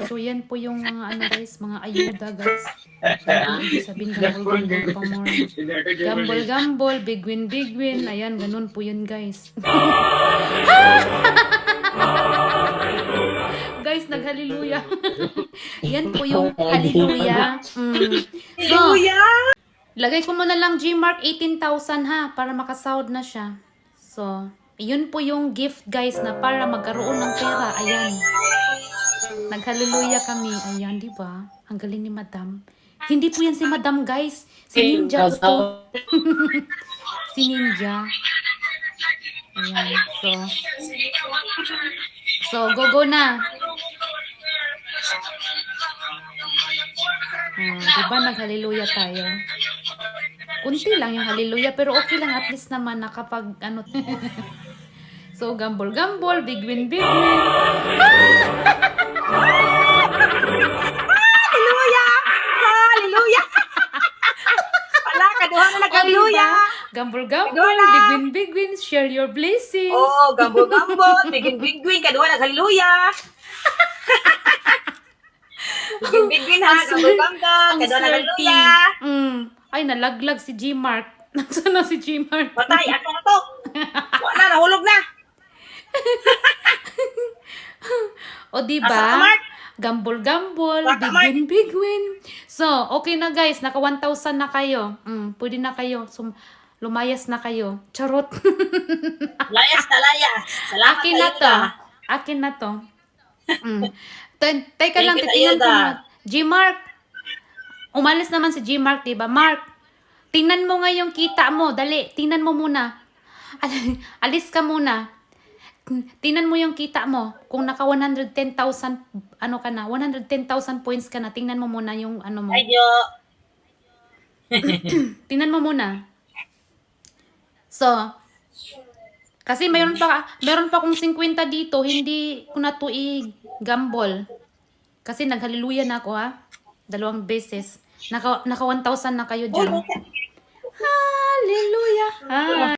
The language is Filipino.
So, yan po yung mga ano guys, mga ayuda guys. Yan po ibig sabihin gambol-gambol pa more. Gambol-gambol, big win. Ayan, ganun po yun guys. Guys, naghaliluya. Yan po yung haliluya. So, lagay ko muna lang Gmark 18,000 ha, para makasahod na siya. So, yun po yung gift guys na para magkaroon ng pera. Ayan. Naghaliluya kami. Ayan, di ba? Ang galing ni Madam. Hindi po yan si Madam guys. Si Ninja po to. Si Ninja. Ayan. So, go na. Diba naghaliluya tayo? Kunti lang yung haliluya, pero okay lang at least naman nakapag ano. So, gambol, big win. Hallelujah! Hallelujah! Wala, kaduha na nag-hallelujah! Gambol, big win, share your blessings. Oh, gambol, bigwin, kaduha nag-hallelujah! Bigwin ha, gambol, kaduha nag-hallelujah! Ay, nalaglag si Gmark. Nasaan na si Gmark? Patay, ako na to! Wala, nahulog na! O, diba? Asa ka, Mark? Gambol, Baka, Mark? big win. So, okay na guys. Naka 1,000 na kayo. Pwede na kayo. So, lumayas na kayo. Charot. Layas na layas. Salamat Akin na to. Akin na to. Teka lang, titingnan ko na. Gmark. Umalis naman si Gmark, diba? Mark, tingnan mo nga yung kita mo. Dali, tingnan mo muna. Alis ka muna. Tingnan mo yung kita mo. Kung naka 110,000, ano ka na, 110,000 points ka na, tingnan mo muna yung ano mo. Ayyo. Tingnan mo muna. So, kasi mayroon pa akong 50 dito, hindi ko na to i-gamble. Kasi naghaliluya na ako ha. 2 beses. Naka 1,000 na kayo dyan. Hallelujah.